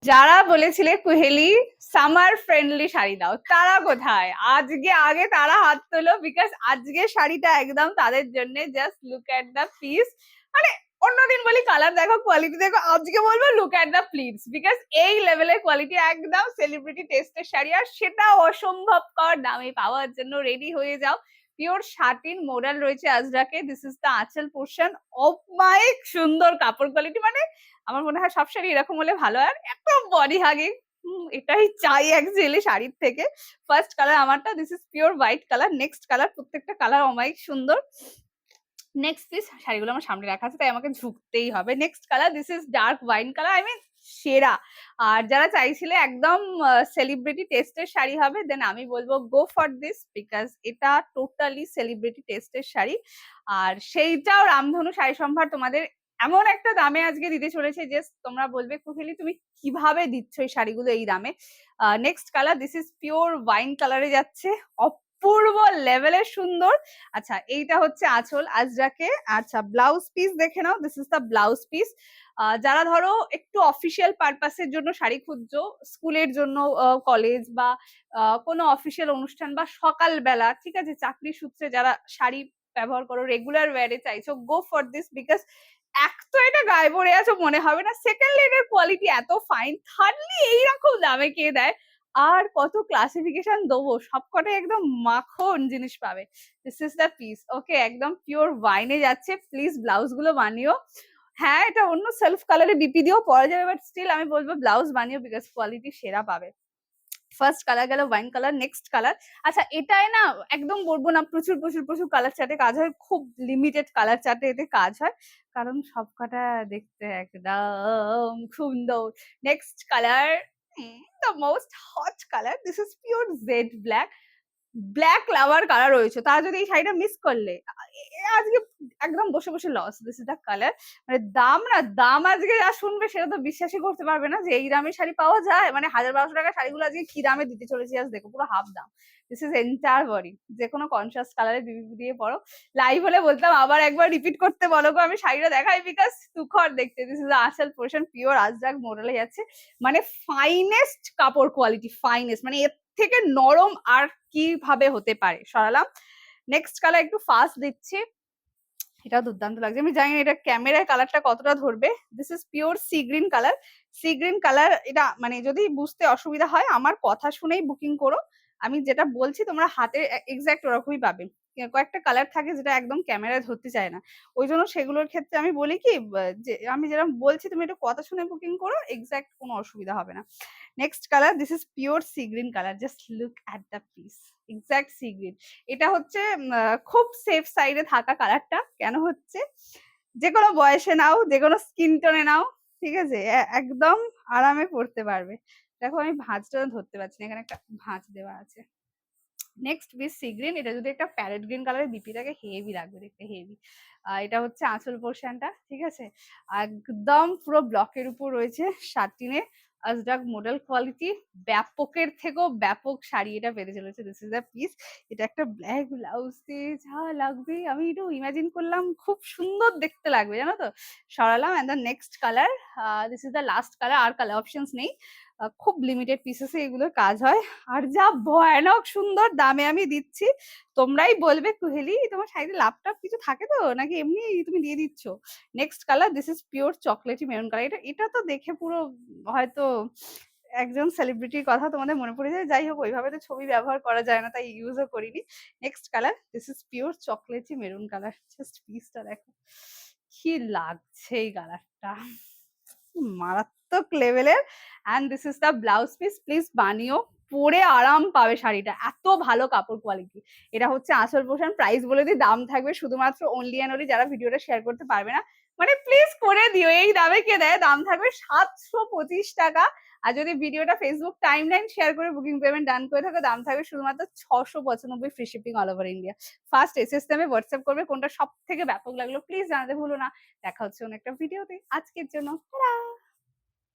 যারা বলেছিলে কুহেলি summer friendly sari দাও, তারা কোথায়? আজকে আগে তারা হাত তোলো, বিকজ আজকে শাড়িটা একদম তাদের জন্য। Just look at the piece. মানে অন্যদিন বলি কালার দেখো, কোয়ালিটি দেখো, আজকে বলবো look at the please, because এই লেভেলের কোয়ালিটি একদম সেলিব্রিটি টেস্টের শাড়ি, আর সেটা অসম্ভবকর দামে পাওয়ার জন্য রেডি হয়ে যাও। পিওর শাটিন মোডাল রয়েছে আজরাকে। দিস ইজ দ্য আঁচল পোর্শন অফ মাই সুন্দর কাপড় কোয়ালিটি। মানে আমার মনে হয় সব শাড়ি এরকম হলে ভালো। আর এত বডি হাগিং, এটাই চাই অ্যাকচুয়ালি শাড়ির থেকে। ফার্স্ট কালার আমারটা, this is pure white colour. Next colour, প্রত্যেকটা কালার অমায়িক সুন্দর। নেক্সট পিস, শাড়িগুলো আমার সামনে রাখা আছে তাই আমাকে ঝুঁকতেই হবে। Next colour, this is dark wine colour. I mean সেরা। আর যারা চাইছিলে একদম সেলিব্রিটি টেস্টের শাড়ি হবে, দেন আমি বলবো গো ফর দিস, বিকজ এটা টোটালি সেলিব্রিটি টেস্টের শাড়ি। আর সেইটাও রামধনু শাড়ি সম্ভার তোমাদের এমন একটা দামে আজকে দিতে চলেছে যে তোমরা বলবে কুহেলি তুমি কিভাবে দিচ্ছ এই শাড়িগুলো এই দামে। Next colour, this is pure wine কালারে যাচ্ছে, অপূর্ব লেভেলের সুন্দর। আচ্ছা, এইটা হচ্ছে আঁচল আজরাকে। আচ্ছা, ব্লাউজ পিস দেখে নাও, this is the blouse piece. যারা ধরো একটু অফিসিয়াল পারপাসের জন্য শাড়ি খুঁজছো, স্কুলের জন্য, কলেজ বা কোনো অফিসিয়াল অনুষ্ঠান বা সকালবেলা, ঠিক আছে, চাকরি সূত্রে যারা শাড়ি ব্যবহার করো, রেগুলার ওয়ারে চাইছো, গো ফর দিস, বিকজ এক তো এটা গায়ে পড়ে আছো মনে হবে না, সেকেন্ডলি এটার কোয়ালিটি এত ফাইন, থার্ডলি এইরকম দামে কে দেয়? আর কত ক্লাসিফিকেশন দেবো, সবকটাই একদম মাখন জিনিস পাবে। This is the piece. Okay, একদম পিওর ওয়াইনে যাচ্ছে। প্লিজ ব্লাউজ গুলো বানিও। হ্যাঁ, এটা অন্য সেলফ কালারে বিপি দিয়েও পরা যাবে, বাট স্টিল আমি বলবো ব্লাউজ বানিও, বিকজ কোয়ালিটি সেরা পাবে। ফার্স্ট কালার গেল ওয়াইন কালার। নেক্সট কালার, আচ্ছা এটাই না একদম বলবো না প্রচুর প্রচুর প্রচুর কালার চার্টে কাজ হয়, খুব লিমিটেড কালার চার্টে এতে কাজ হয়, কারণ সবকটা দেখতে একদম সুন্দর। Next colour, the most hot colour, this is pure jet black. Black lover colour রয়েছে, তারা যদি এই শাড়িটা মিস করলে আজকে একদম বসে বসে loss. This is the colour. মানে দাম না, দাম আজকে যা শুনবে সেটা তো বিশ্বাসই করতে পারবে না যে এই দামে শাড়ি পাওয়া যায়। মানে 1000-1200 টাকা শাড়িগুলো আজকে কি দামে দিতে চলেছি আজ দেখো, পুরো হাফ দাম। This is entire body. যে কোনো কনট্রাস্ট কালারে বিবি দিয়ে পরো। লাইভ হলে বলতাম আবার একবার রিপিট করতে বলো গো, আমি শাড়িটা দেখাই, বিকজ তুখর দেখতে। দিস ইজ আঁচল পোর্শন, পিওর আজরাক মডেলে যাচ্ছে। মানে ফাইনেস্ট কাপড় কোয়ালিটি, ফাইনেস্ট, মানে এর থেকে নরম আর কিভাবে হতে পারে। সরালাম। নেক্সট কালার একটু ফাস্ট দিচ্ছি, এটা দুর্দান্ত লাগছে। আমি জানি না এটা ক্যামেরায় কালারটা কতটা ধরবে। This is pure sea green colour. Sea green colour, এটা মানে যদি বুঝতে অসুবিধা হয় আমার কথা শুনেই বুকিং করো। আমি যেটা বলছি তোমরা হাতে এক্সাক্ট ওরকমই পাবে। কয়েকটা কালার থাকে যেটা একদম ক্যামেরায় ধরতে চায় না, ওই জন্য সেগুলোর ক্ষেত্রে আমি বলি কি, যে আমি যেরকম বলছি তুমি একটু কথা শুনে বুকিং করো, এক্সাক্ট কোনো অসুবিধা হবে না। Next colour, this is pure sea green colour. Just look at the piece, exact sea green. এটা হচ্ছে খুব সেফ সাইডে থাকা কালারটা। কেন হচ্ছে, যে কোনো বয়সে নাও, যে কোনো স্কিন টোনে নাও, ঠিক আছে, একদম আরামে পড়তে পারবে। দেখো আমি ভাঁজটা ধরতে পারছি না, এখানে একটা ভাঁজ দেওয়া আছে। নেক্সট বিস সি গ্রিন। এটা যদি একটা প্যারেট গ্রিন কালারের বিপি থাকে, হেভি লাগবে দেখতে, হেভি। এটা হচ্ছে আঁচল পোর্শনটা, ঠিক আছে, একদম পুরো ব্লকের উপর রয়েছে শার্টিনে। আজরাক মডেল কোয়ালিটি, ব্যাপকের থেকেও ব্যাপক শাড়ি এটা পেতে চলেছে। This is the piece. এটা একটা ব্ল্যাক ব্লাউজ দিয়ে যা লাগবে, আমি একটু ইমাজিন করলাম, খুব সুন্দর দেখতে লাগবে জানো তো। সরালাম। And the next colour, this is the last colour. আর কালার অপশনস নেই, খুব লিমিটেড পিসেসে এগুলোর কাজ হয়। আর যা ভয়ানক সুন্দর দামে আমি দিচ্ছি, তোমরাই বলবে কুহেলি তোমার শাড়িতে লাভটা কিছু থাকে তো নাকি এমনি তুমি দিয়ে দিচ্ছ। Next colour, this is pure chocolatey maroon colour. এটা এটা তো দেখে পুরো হয়তো একজন সেলিব্রিটির কথা তোমাদের মনে পড়ে যায়। যাই হোক, ওইভাবে তো ছবি ব্যবহার করা যায় না, তাই ইউজও করিনি। Next colour, this is pure chocolatey maroon colour. Just পিসটা দেখো কি লাগছে এই কালারটা, মারাত্মক লেভেলের। And this is the blouse piece. Please বানিও, পরে আরাম পাবে শাড়িটা, এত ভালো কাপড় কোয়ালিটি। এটা হচ্ছে আঁচল পোর্শন। প্রাইস বলে দিই, দাম থাকবে শুধুমাত্র অনলি অ্যান্ড অনলি যারা ভিডিওটা শেয়ার করতে পারবে না, মানে প্লিজ করে দিও, এই দামে কে দেয়? দাম থাকবে 725 টাকা। আর যদি ভিডিওটা ফেসবুক টাইমলাইন শেয়ার করে বুকিং পেমেন্ট ডান করে থাকো, দাম থাকবে শুধুমাত্র 695, free shipping all over India. First SS নামে হোয়াটসঅ্যাপ করবে কোনটা সব থেকে ব্যাপক লাগলো, প্লিজ জানাতে ভুলো না। দেখা হচ্ছে অন্য একটা ভিডিওতে। আজকের জন্য টাটা।